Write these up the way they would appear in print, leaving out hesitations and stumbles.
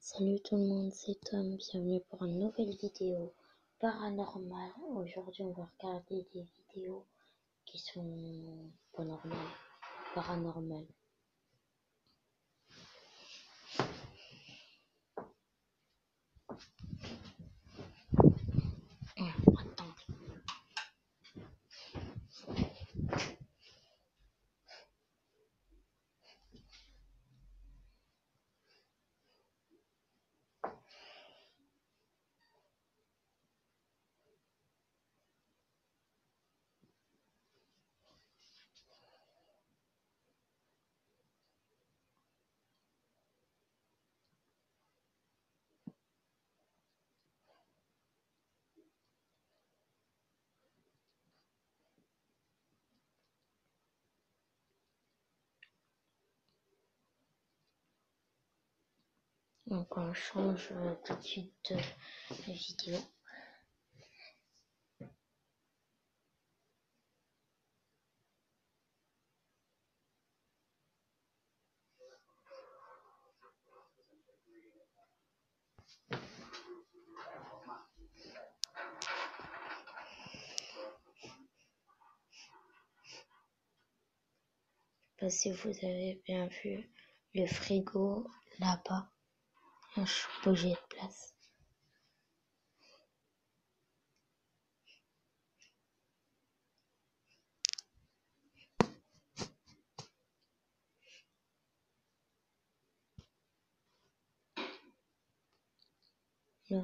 Salut tout le monde, c'est Tom, bienvenue pour une nouvelle vidéo paranormale. Aujourd'hui on va regarder des vidéos qui sont pas normales, paranormales. Attends. Donc on change tout de suite de vidéo. Je sais pas si vous avez bien vu le frigo là-bas. Je suis bougé de place. Là.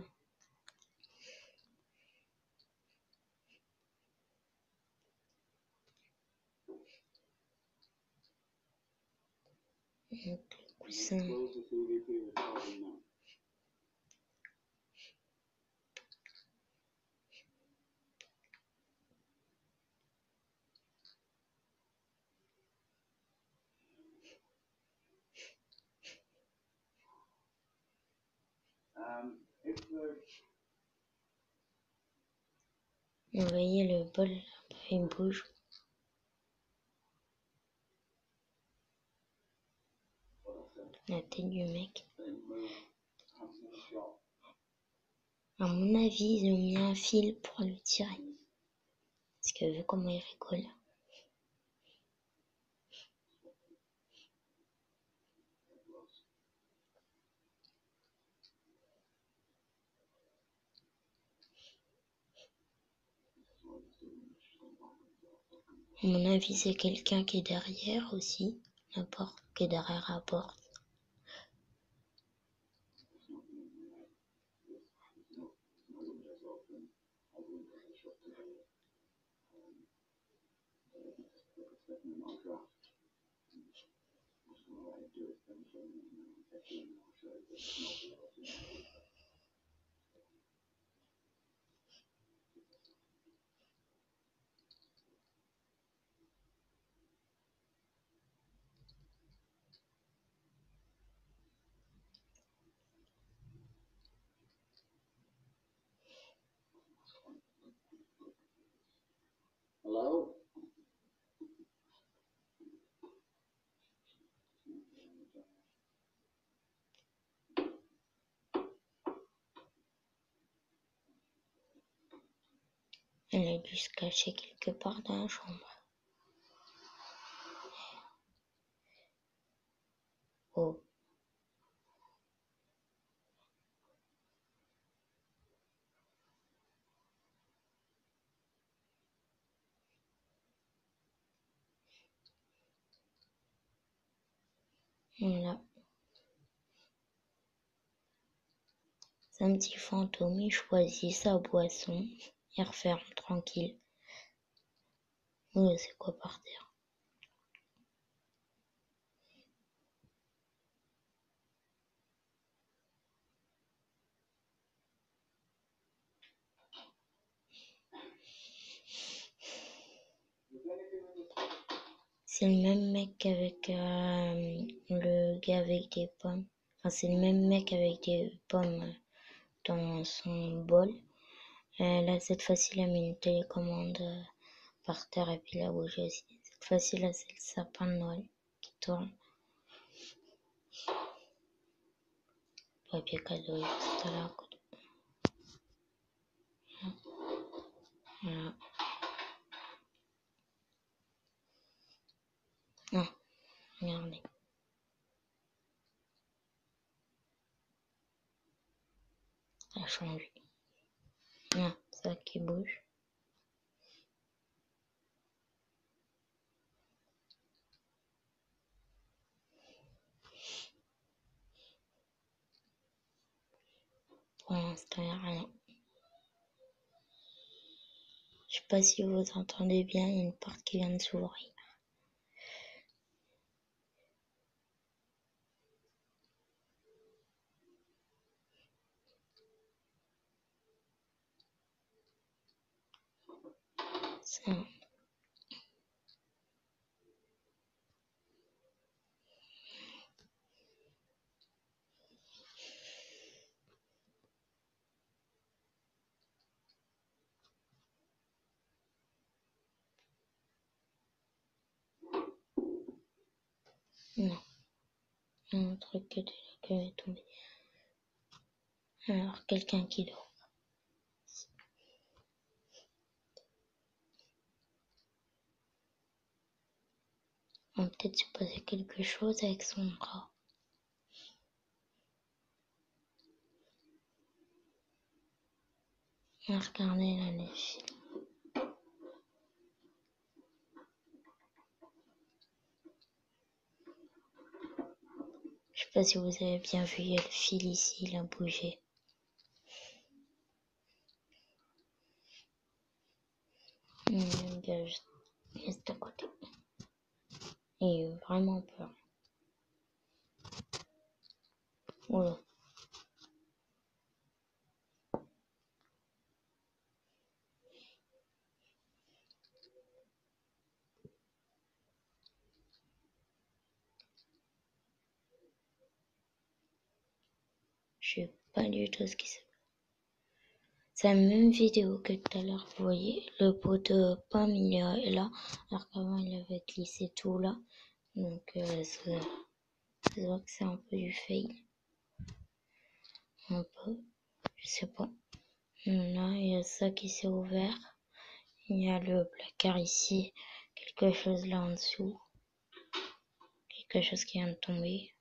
Donc, le coussin. Vous voyez le bol, il bouge. La tête du mec. À mon avis, ils ont mis un fil pour le tirer. Parce que vu comment il rigole. À mon avis, c'est quelqu'un qui est derrière aussi. La porte, qui est derrière la porte. Hello? Elle a dû se cacher quelque part dans la chambre. Oh. Là. C'est un petit fantôme, il choisit sa boisson. Il referme tranquille. Oh, c'est quoi par terre? C'est le même mec avec le gars avec des pommes. Enfin, c'est le même mec avec des pommes dans son bol. Là, cette fois-ci, il a mis une télécommande par terre et puis il a bougé aussi. Cette fois-ci, là, c'est le sapin de Noël qui tourne. papier cadeau juste là à côté. Voilà. Ah, regardez. Ça a changé. Ah, ça qui bouge. Pour l'instant, il n'y a rien. Je sais pas si vous entendez bien, il y a une porte qui vient de s'ouvrir. Ça. Non, un truc qui est tombé. Alors, quelqu'un qui dort. On va peut-être se passer quelque chose avec son bras. On va regarder la neige. Je sais pas si vous avez bien vu, il y a le fil ici, il a bougé. Il y a juste à côté. Et vraiment peur. Oula. Je sais pas du tout ce qui se passe. C'est la même vidéo que tout à l'heure, vous voyez. Le pot de pomme, il est là. Alors qu'avant, il avait glissé tout là. Donc, ça se voit que c'est un peu du fail. Un peu. Je sais pas. Là, il y a ça qui s'est ouvert. Il y a le placard ici. Quelque chose là en dessous. Quelque chose qui vient de tomber.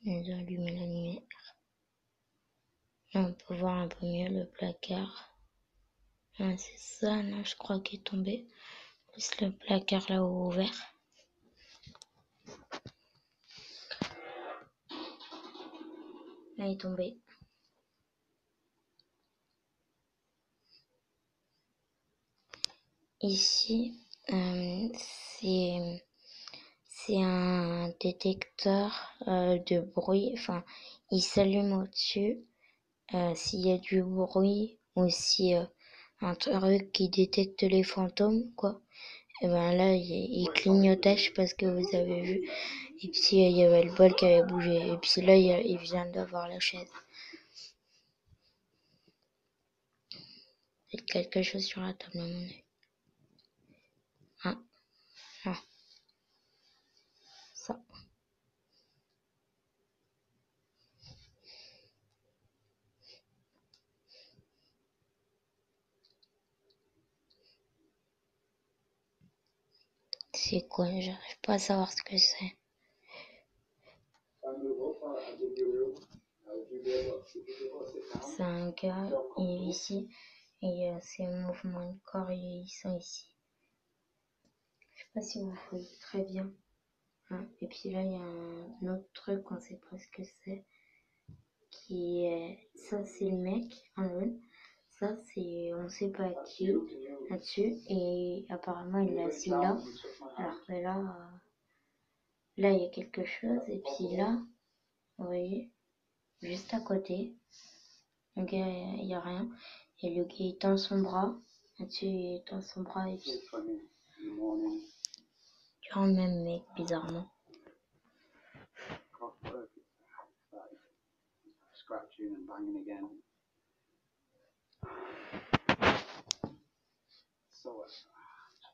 Ils ont allumé la lumière. Là, on peut voir un peu mieux le placard. Ah, c'est ça, là, je crois qu'il est tombé. Plus le placard là ouvert. Là, il est tombé. Ici, c'est un détecteur de bruit. Enfin, il s'allume au-dessus s'il y a du bruit ou si un truc qui détecte les fantômes, quoi. Et ben là, il clignotait, je sais pas ce que vous avez vu. Et puis il y avait le bol qui avait bougé. Et puis là, il vient d'avoir la chaise. Il y a quelque chose sur la table à mon œil. Ah, ah, ça. C'est quoi? J'arrive pas à savoir ce que c'est. C'est un gars, il est ici. Et ses mouvements de corps, ils sont ici. Je sais pas si vous voyez très bien. Hein. Et puis là, il y a un autre truc, on sait pas ce que c'est. Qui est... Ça, c'est le mec en jaune. Ça, c'est... On sait pas qui là-dessus. Et apparemment, il est assis là. Alors que là... Là, il y a quelque chose. Et puis là, vous voyez, juste à côté, le gars, il n'y a rien. Et le gars, il tend son bras. Là-dessus, il tend son bras et puis... Genre le même mec, bizarrement.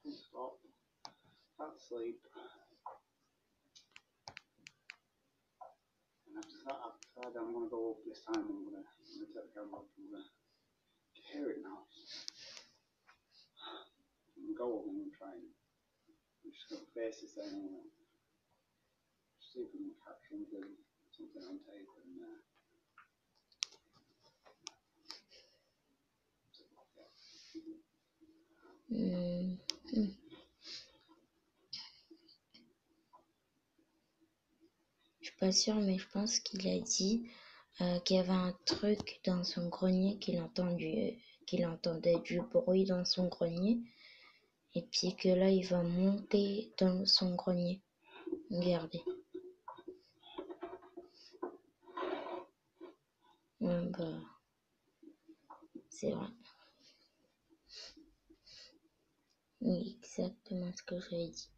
Stop. Can't sleep. And after that, I've decided I'm going to go up this time. I'm going to take the camera up. I'm going to hear it now. I'm going to go up and try and I'm just going to face this thing. I'm going to see if we can catch something on tape. And Je suis pas sûre, mais je pense qu'il a dit qu'il y avait un truc dans son grenier, qu'il entendait du bruit dans son grenier, et puis que là, il va monter dans son grenier. Regardez. Bah, c'est vrai. Oui, exactement ce que j'avais dit.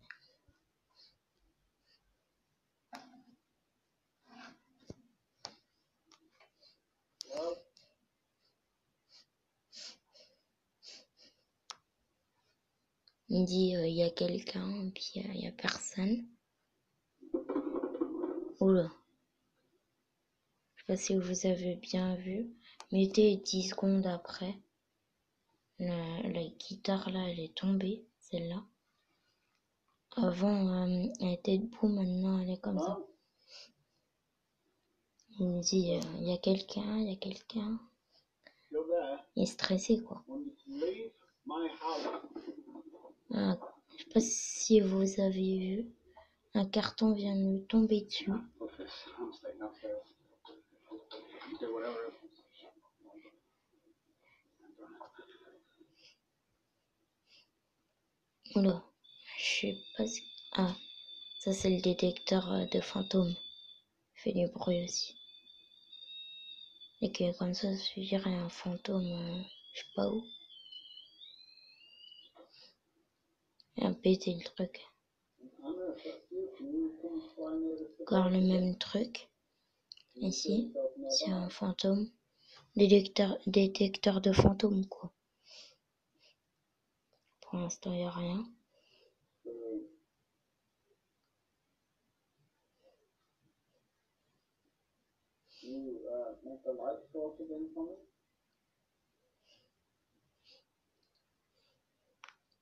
Il dit il y a quelqu'un, puis il y a personne. Oula. Je sais pas si vous avez bien vu. Mettez 10 secondes après. La guitare là, elle est tombée, celle-là. Avant, elle était debout, maintenant elle est comme ça. Il me dit il y a quelqu'un, il y a quelqu'un. Il est stressé quoi. Ah, je sais pas si vous avez vu. Un carton vient de me tomber dessus. Oula, je sais pas si... Ah, ça c'est le détecteur de fantômes. Il fait du bruit aussi. Et que comme ça suffirait un fantôme, je sais pas où. Et à péter le truc. Encore le même truc. Ici, c'est un fantôme. Détecteur de fantômes, quoi. Pour l'instant, il n'y a rien.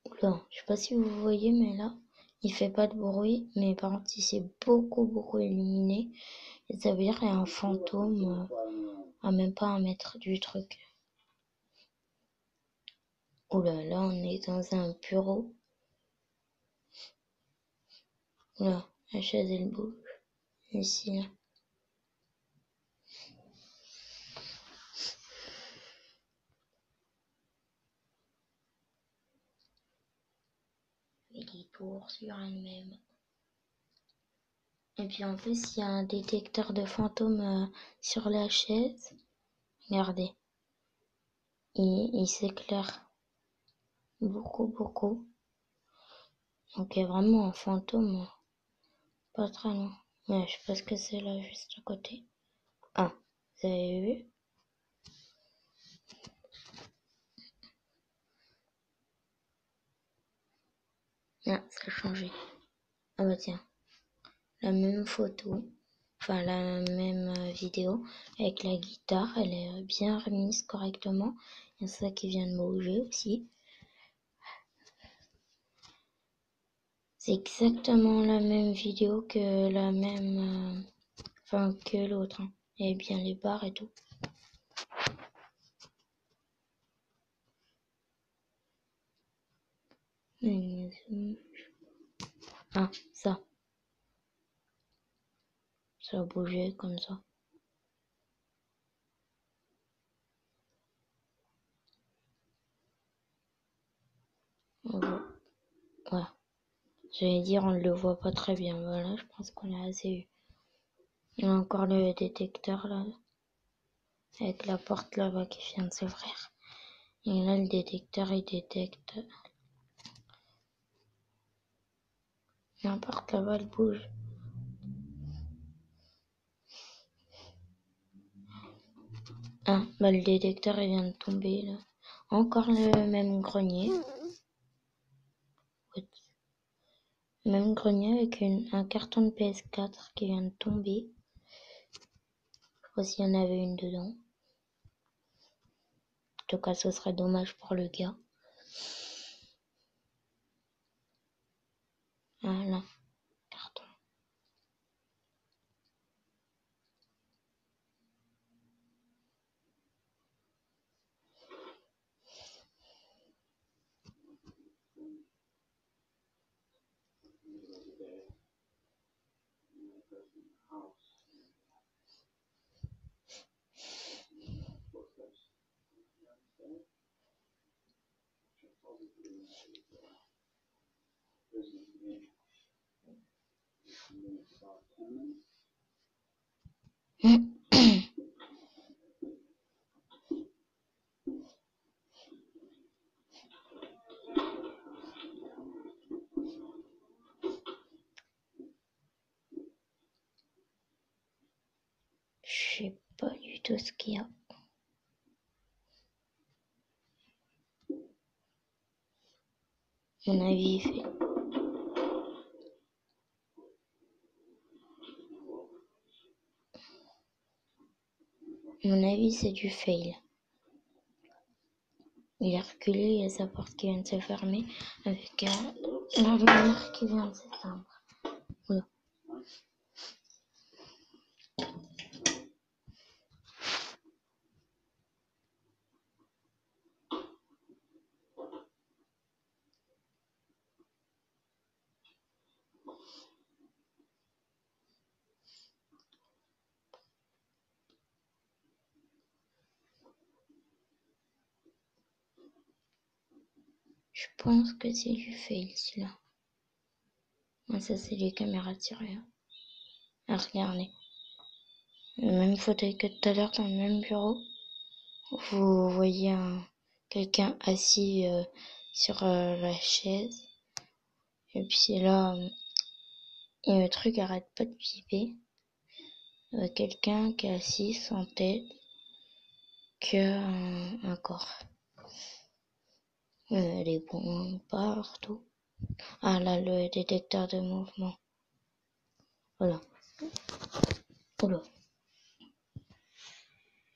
Oula, je sais pas si vous voyez, mais là, il fait pas de bruit, mais par contre, il s'est beaucoup illuminé. Et ça veut dire qu'il y a un fantôme à même pas 1 mètre du truc. Oula, là, on est dans un bureau. Oula, la chaise, elle bouge. Ici, là. Il tourne sur elle-même. Et puis en plus, il y a un détecteur de fantômes sur la chaise. Regardez. Il s'éclaire beaucoup. Donc il y a vraiment un fantôme pas très loin. Ouais, je sais pas ce que c'est là, juste à côté. Ah, vous avez vu? Ah, ça a changé. Ah bah tiens, la même photo, enfin la même vidéo avec la guitare, elle est bien remise correctement. Il y a ça qui vient de bouger aussi. C'est exactement la même vidéo que la même, que l'autre. Hein. Il y a bien les barres et tout. Ah, ça. Ça a bougé comme ça. Ouais. J'allais dire, on ne le voit pas très bien. Voilà, je pense qu'on a assez eu. Il y a encore le détecteur là. Avec la porte là-bas qui vient de s'ouvrir. Et là, le détecteur, il détecte. La porte là-bas, elle bouge. Ah, bah le détecteur, il vient de tomber là. Encore le même grenier. Même grenier avec un carton de PS4 qui vient de tomber. Je crois s'il y en avait une dedans. En tout cas, ce serait dommage pour le gars. Voilà, carton. Je sais pas du tout ce qu'il y a. Mon avis, c'est du fail. Il est reculé, il y a sa porte qui vient de se fermer avec la lumière qui vient de s'éteindre. Voilà. Je pense que c'est du fail celui-là. Ah, ça c'est les caméras de tirage. Ah, regardez. Le même fauteuil que tout à l'heure dans le même bureau. Vous voyez quelqu'un assis sur la chaise. Et puis là, et le truc arrête pas de piper. Quelqu'un qui est assis sans tête que un corps. Les bons partout. Ah là, le détecteur de mouvement. Voilà. Oula.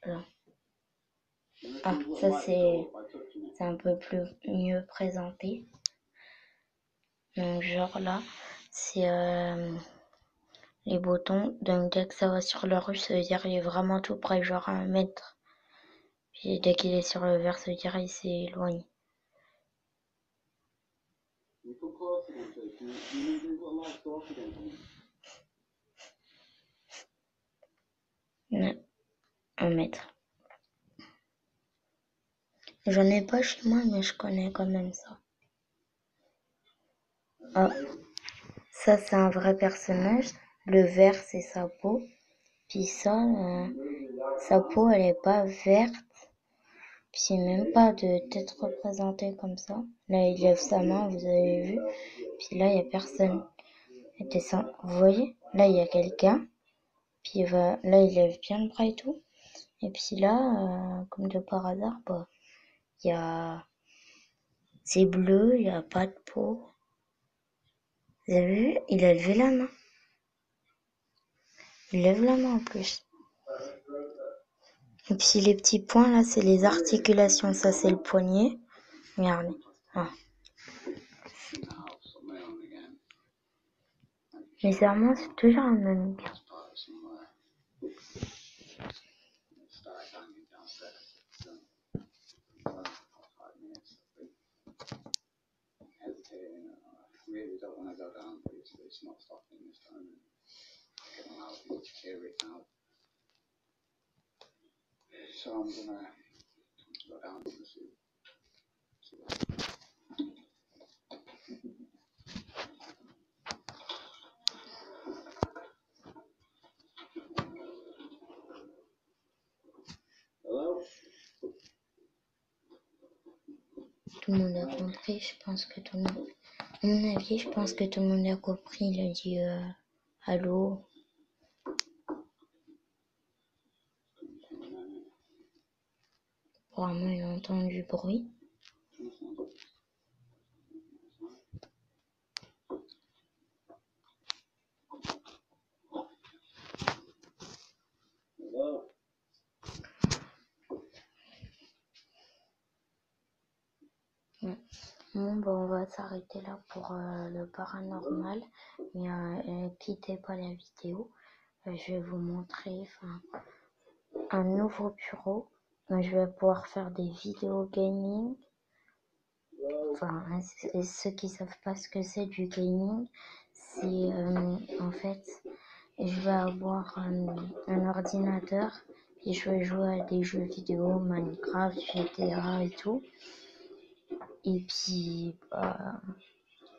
Voilà. Ah, ça c'est un peu plus mieux présenté. Donc genre là, c'est les boutons. Donc dès que ça va sur le rouge, ça veut dire qu'il est vraiment tout près, genre à 1 mètre. Puis dès qu'il est sur le vert, ça veut dire qu'il s'éloigne. Non, 1 mètre. J'en ai pas chez moi, mais je connais quand même ça. Ah, ça c'est un vrai personnage. Le vert c'est sa peau. Puis ça, sa peau elle est pas verte. Puis c'est même pas de tête représentée comme ça. Là il lève sa main, vous avez vu. Puis là il y a personne. Il descend. Vous voyez? Là il y a quelqu'un. Puis là il lève bien le bras et tout. Et puis là, comme de par hasard, bah il y a c'est bleu, il y a pas de peau. Vous avez vu? Il a levé la main. Il lève la main en plus. Et puis les petits points là, c'est les articulations. Ça c'est le poignet. Regardez. Ah. Bizarrement, c'est toujours le même gars. So I'm gonna go down to see. Hello? Tout le monde a compris, je pense que tout le monde... À mon avis, je pense que tout le monde a compris. Il a dit allô. Apparemment, il entend du bruit. Bon, bah, on va s'arrêter là pour le paranormal, mais quittez pas la vidéo. Je vais vous montrer un nouveau bureau. Je vais pouvoir faire des vidéos gaming. Enfin, ceux qui savent pas ce que c'est du gaming, c'est en fait, je vais avoir un ordinateur et je vais jouer à des jeux vidéo, Minecraft, GTA et tout. Et puis,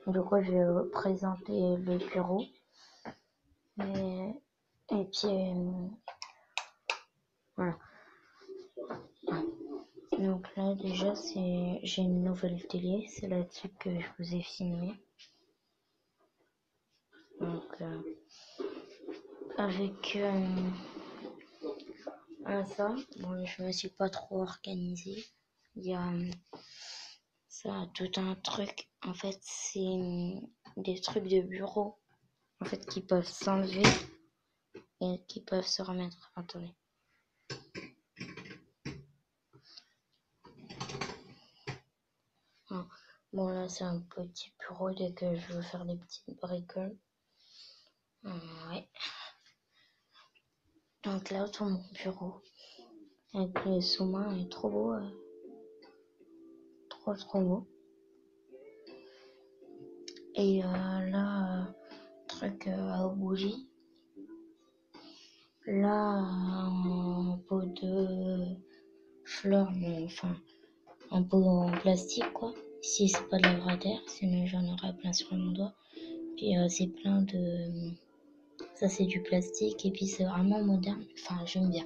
du coup, je vais vous présenter le bureau. Et puis, voilà. Donc là, déjà, j'ai une nouvelle télé. C'est là-dessus que je vous ai filmé. Donc, avec ça, bon, je me suis pas trop organisée. Il y a ça, tout un truc. En fait, c'est des trucs de bureau, en fait, qui peuvent s'enlever et qui peuvent se remettre. Attendez. Bon, là, c'est un petit bureau dès que je veux faire des petites bricoles. Ouais. Donc là, tout mon bureau, avec le sous-main, est trop beau. Trop beau. Et là, truc à bougie. Là, un pot de fleurs, mais enfin, un pot en plastique, quoi. Si c'est pas de la vraie terre, sinon j'en aurais plein sur mon doigt. Puis c'est plein de... Ça, c'est du plastique, et puis c'est vraiment moderne. Enfin, j'aime bien.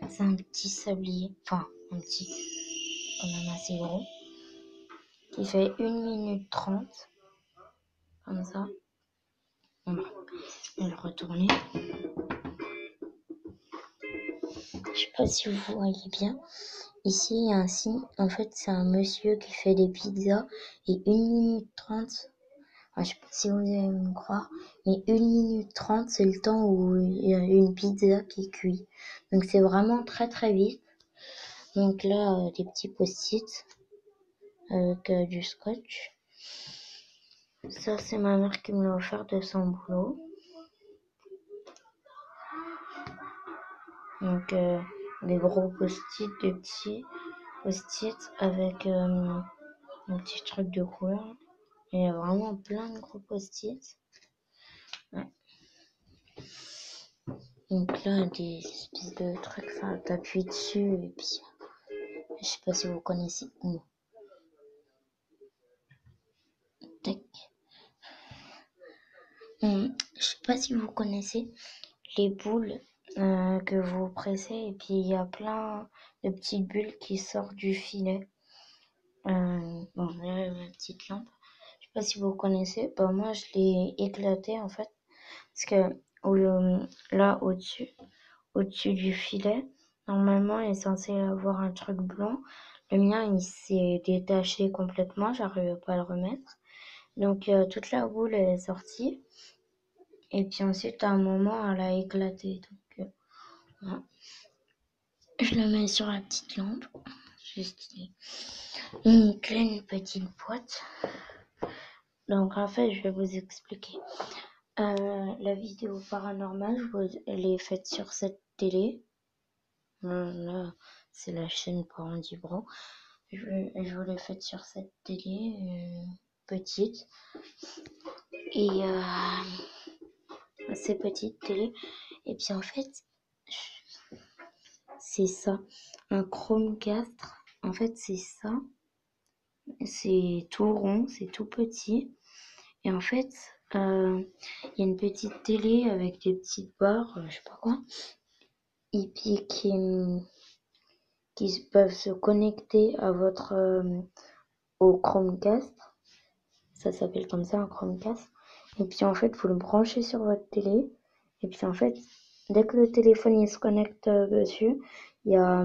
C'est un petit sablier, enfin, un petit, quand même assez gros, qui fait 1 minute 30, comme ça. On va le retourner. Je sais pas si vous voyez bien. Ici, il y a un signe. En fait, c'est un monsieur qui fait des pizzas. Et 1 minute 30. Je sais pas si vous allez me croire. Mais 1 minute 30, c'est le temps où il y a une pizza qui cuit. Donc, c'est vraiment très très vite. Donc là, des petits post-it avec du scotch. Ça, c'est ma mère qui me l'a offert de son boulot. Donc, des gros post-it, des petits post-it avec un petit truc de couleur. Il y a vraiment plein de gros post-it. Ouais. Donc là, des espèces de trucs, enfin, t'appuies dessus et puis, je sais pas si vous connaissez. Tac. Je sais pas si vous connaissez les boules que vous pressez et puis il y a plein de petites bulles qui sortent du filet. Bon, là, ma petite lampe. Je sais pas si vous connaissez. Bah, moi, je l'ai éclaté en fait. Parce que là, au-dessus du filet, normalement, il est censé avoir un truc blanc. Le mien, il s'est détaché complètement. J'arrive pas à le remettre. Donc, toute la boule est sortie. Et puis ensuite, à un moment, elle a éclaté. Donc, voilà. Je la mets sur la petite lampe. Juste une petite boîte. Donc, en fait, je vais vous expliquer. La vidéo paranormale, je l'ai faite sur cette télé. Là, c'est la chaîne Parandy Bro. Je vous l'ai faite sur cette télé petite. Et ces petites télé. Et puis en fait, c'est ça. Un Chromecast. En fait, c'est ça. C'est tout rond, c'est tout petit. Et en fait, il y a une petite télé avec des petites barres, je sais pas quoi. Et puis qui peuvent se connecter à votre au Chromecast. Ça s'appelle comme ça, un Chromecast. Et puis en fait, vous le branchez sur votre télé. Et puis en fait, dès que le téléphone il se connecte dessus, il y a,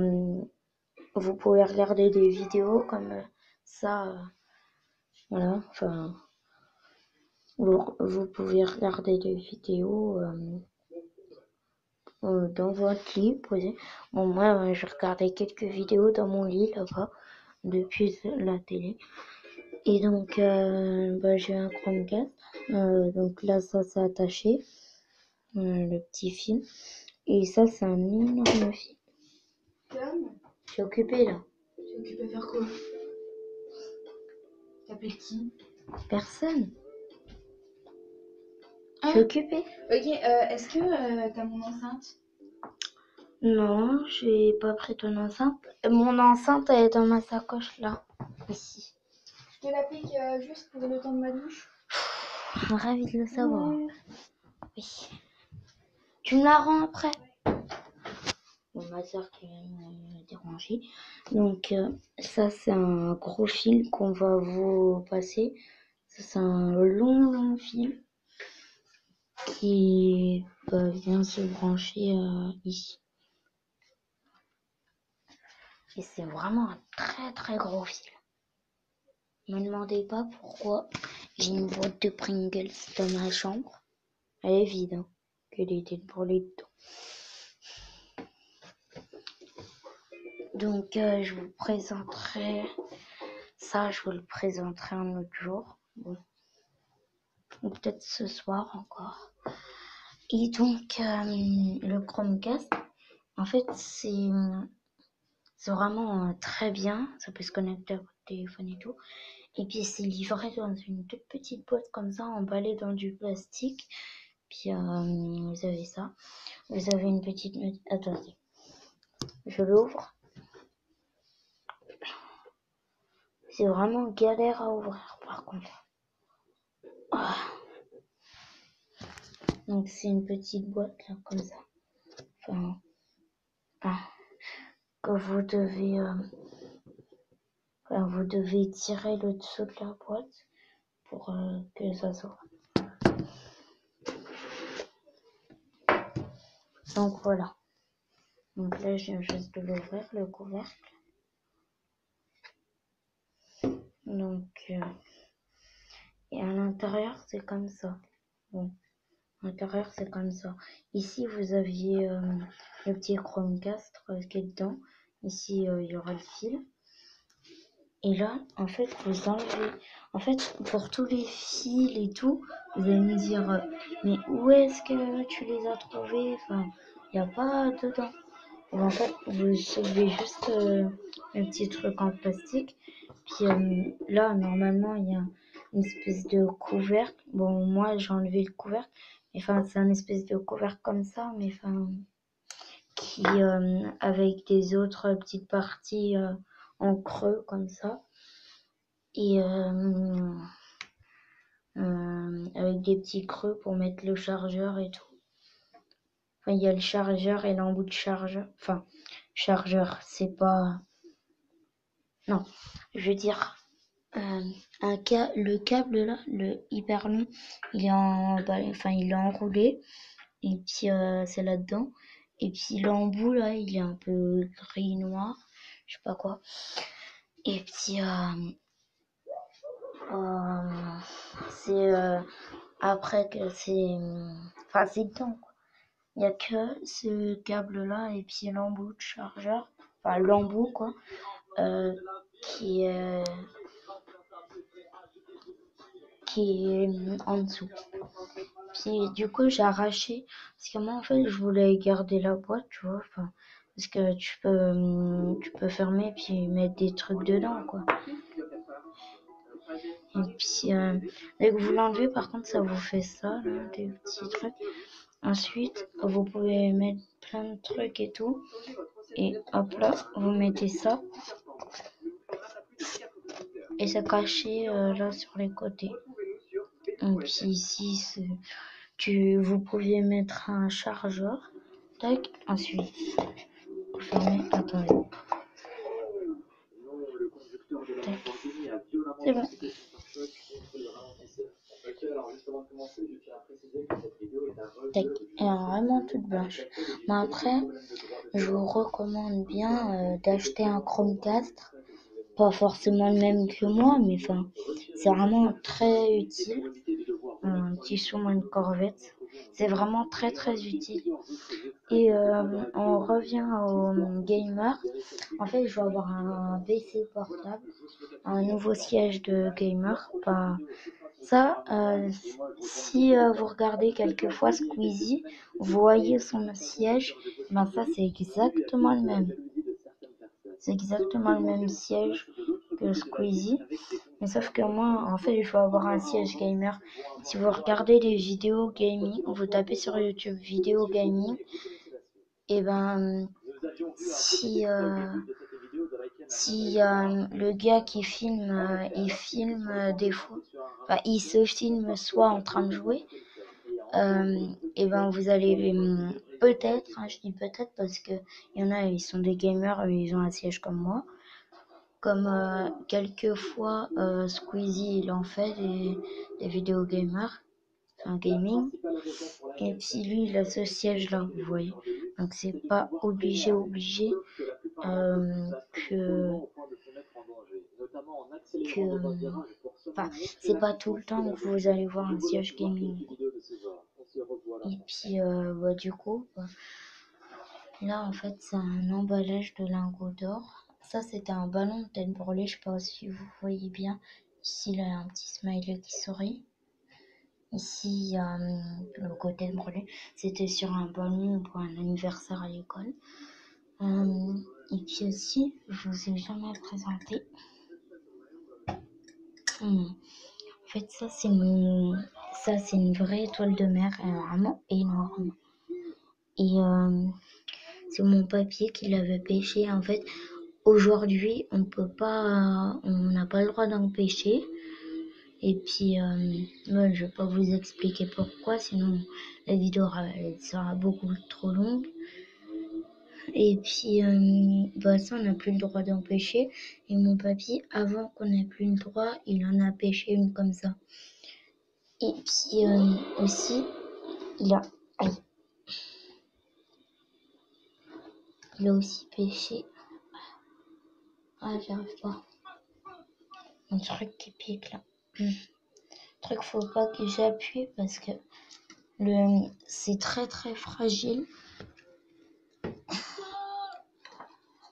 vous pouvez regarder des vidéos comme ça. Voilà, enfin, vous pouvez regarder des vidéos dans votre lit posé. Bon, moi, je regardais quelques vidéos dans mon lit là-bas depuis la télé. Et donc, j'ai un Chromecast. Donc là, ça c'est attaché, le petit fil. Et ça, c'est un énorme fil. Je suis occupée là. Tu es occupé à faire quoi? T'appelles qui? Personne. Ah. Je suis occupée. Ok, est-ce que t'as mon enceinte? Non, j'ai pas pris ton enceinte. Mon enceinte, elle est dans ma sacoche là. Ici. Je te l'applique juste pour le temps de ma douche. Ravie de le savoir. Ouais. Oui. Tu me la rends après? Bon, ma soeur qui vient me déranger. Donc, ça, c'est un gros fil qu'on va vous passer. Ça, c'est un long fil qui vient se brancher ici. Et c'est vraiment un très gros fil. Ne me demandez pas pourquoi j'ai une boîte de Pringles dans ma chambre. Elle est vide, hein. Qu'elle était brûlée dedans. Donc, je vous présenterai ça, je vous le présenterai un autre jour. Bon. Ou peut-être ce soir encore. Et donc, le Chromecast, en fait, c'est vraiment très bien. Ça peut se connecter à votre téléphone et tout. Et puis, c'est livré dans une toute petite boîte comme ça, emballée dans du plastique. Puis, vous avez ça. Vous avez une petite... Attendez. Je l'ouvre. C'est vraiment galère à ouvrir, par contre. Ah. Donc, c'est une petite boîte, là, comme ça. Enfin, que vous devez tirer le dessous de la boîte pour que ça s'ouvre. Donc voilà. Donc là, je viens juste de l'ouvrir, le couvercle. Donc, et à l'intérieur, c'est comme ça. Bon, à l'intérieur, c'est comme ça. Ici, vous aviez le petit Chromecast qui est dedans. Ici, il y aura le fil. Et là, en fait, vous enlevez. En fait, pour tous les fils et tout, vous allez me dire, mais où est-ce que tu les as trouvés? Enfin, il n'y a pas dedans. Et en fait, vous soulevez juste un petit truc en plastique. Puis là, normalement, il y a une espèce de couvercle. Bon, moi, j'ai enlevé le couvercle. Mais enfin, c'est un espèce de couvercle comme ça, mais enfin, qui avec des autres petites parties en creux comme ça. Et avec des petits creux pour mettre le chargeur et tout. Enfin, il y a le chargeur et l'embout de chargeur. Enfin, chargeur, c'est pas... Non, je veux dire, le câble là, le hyper long, il est enroulé. Et puis, c'est là-dedans. Et puis, l'embout là, il est un peu gris-noir. Je sais pas quoi. Et puis, c'est après que c'est... Enfin, c'est dedans, quoi. Il n'y a que ce câble-là et puis l'embout de chargeur. Enfin, l'embout, quoi. Qui est en dessous. Puis, du coup, j'ai arraché. Parce que moi, en fait, je voulais garder la boîte, tu vois. Enfin, parce que tu peux fermer puis mettre des trucs dedans, quoi. Et puis, dès que vous l'enlevez, par contre, ça vous fait ça, là, des petits trucs. Ensuite, vous pouvez mettre plein de trucs et tout. Et hop là, vous mettez ça. Et c'est caché là sur les côtés. Et puis ici, vous pouviez mettre un chargeur. Tac, ensuite, vous fermez. Attendez. Tac. C'est bon. Tac. Elle est vraiment toute blanche. Mais après, je vous recommande bien d'acheter un Chromecast. Pas forcément le même que moi, mais enfin, c'est vraiment très utile. Un petit sous-main de Corvette. C'est vraiment très très utile. Et on revient au gamer. En fait, je vais avoir un PC portable, un nouveau siège de gamer. Enfin, ça, si vous regardez quelquefois Squeezie, vous voyez son siège, ben ça c'est exactement le même. C'est exactement le même siège que Squeezie. Mais sauf que moi, en fait, je vais avoir un siège gamer. Si vous regardez des vidéos gaming, vous tapez sur YouTube vidéo gaming, et ben si le gars qui filme, il filme des fois, enfin, il se filme soit en train de jouer, et ben vous allez peut-être, hein, je dis peut-être parce que il y en a, ils sont des gamers, ils ont un siège comme moi. Comme quelquefois Squeezie il en fait des vidéos gamers, enfin gaming, et puis lui il a ce siège là, vous voyez. Donc c'est pas obligé enfin c'est pas tout le temps que vous allez voir un siège gaming. Et puis bah, du coup là en fait c'est un emballage de lingots d'or. Ça c'était un ballon de tête brûlée, je sais pas si vous voyez bien. Ici là il y a un petit smiley qui sourit. Ici il y a le côté brûlé. C'était sur un ballon pour un anniversaire à l'école. Et puis aussi, je vous ai jamais présenté. En fait, ça c'est une vraie étoile de mer, vraiment énorme. Et c'est mon papy qui l'avait pêché. En fait, aujourd'hui, on n'a pas le droit d'en pêcher. Et puis, moi, je vais pas vous expliquer pourquoi, sinon la vidéo elle sera beaucoup trop longue. Et puis, bah ça, on n'a plus le droit d'en pêcher. Et mon papy, avant qu'on n'ait plus le droit, il en a pêché une comme ça. Et puis aussi, il a aussi pêché. Ah, j'arrive pas. Un truc qui pique là. Truc, faut pas que j'appuie parce que c'est très très fragile.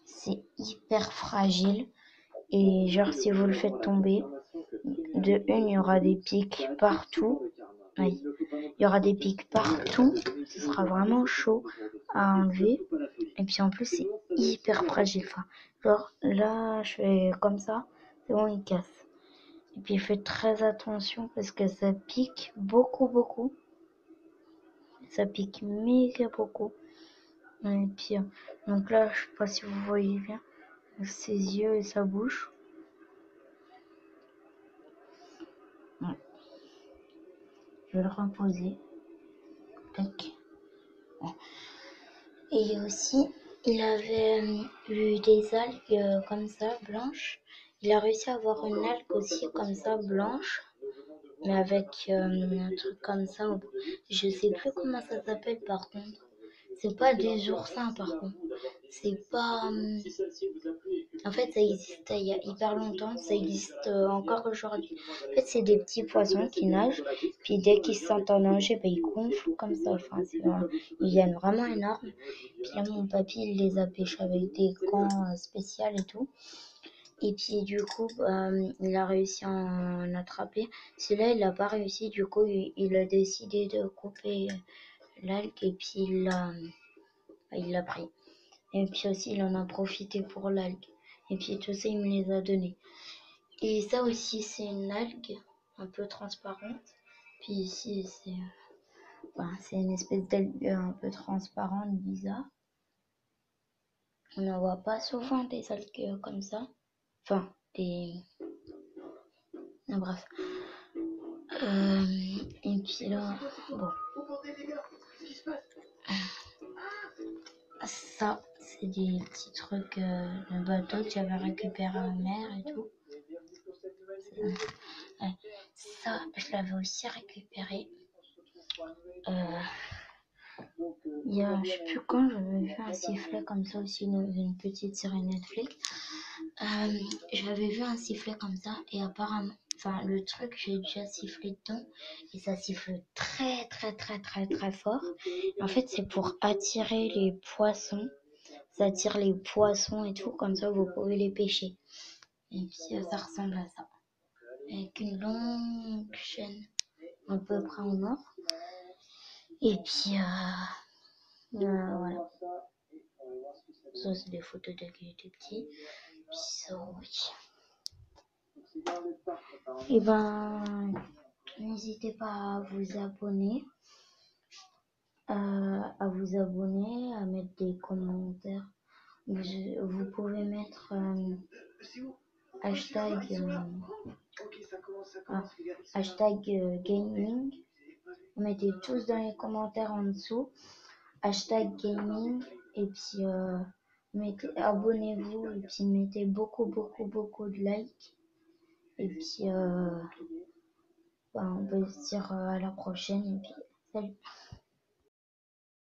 C'est hyper fragile. Et genre, si vous le faites tomber, de une, il y aura des pics partout. Oui. Il y aura des pics partout. Ce sera vraiment chaud à enlever. Et puis en plus, c'est hyper fragile. Enfin, genre, là, je fais comme ça. C'est bon, il casse. Et puis faites très attention parce que ça pique beaucoup. Ça pique méga beaucoup. Et puis, donc là, je sais pas si vous voyez bien ses yeux et sa bouche. Ouais. Je vais le reposer. Tac. Ouais. Et aussi, il avait eu des algues comme ça, blanches. Il a réussi à avoir une algue aussi comme ça, blanche. Mais avec un truc comme ça, je sais plus comment ça s'appelle par contre. C'est pas des oursins par contre. C'est pas. En fait, ça existait il y a hyper longtemps, ça existe encore aujourd'hui. En fait, c'est des petits poissons qui nagent, puis dès qu'ils se sentent en danger, ils gonflent comme ça. Enfin, ils viennent vraiment énormes. Puis là, mon papy, il les a pêchés avec des gants spéciaux et tout. Et puis du coup, il a réussi à en attraper. Celui-là, il n'a pas réussi. Du coup, il a décidé de couper l'algue et puis il l'a pris. Et puis aussi, il en a profité pour l'algue. Et puis tout ça, il me les a donnés. Et ça aussi, c'est une algue un peu transparente. Puis ici, c'est une espèce d'algue un peu transparente, bizarre. On n'en voit pas souvent des algues comme ça. Enfin, bref. Et puis là, bon. Ça, c'est des petits trucs de bateau que j'avais récupéré en mer et tout. Ça, je l'avais aussi récupéré. Je sais plus quand, j'avais vu un sifflet comme ça aussi, une petite série Netflix. J'avais vu un sifflet comme ça et apparemment, enfin le truc, j'ai déjà sifflé dedans et ça siffle très fort. En fait, c'est pour attirer les poissons. Ça attire les poissons et tout, comme ça vous pouvez les pêcher. Et puis ça ressemble à ça. Avec une longue chaîne, à peu près en or. Et puis voilà. Ça, c'est des photos de quand j'étais petit. Puis ça, oui. Et ben, n'hésitez pas à vous abonner. À mettre des commentaires. Vous pouvez mettre hashtag gaming. Mettez tous dans les commentaires en dessous hashtag gaming et puis abonnez-vous et puis mettez beaucoup de likes et puis on peut se dire à la prochaine et puis salut.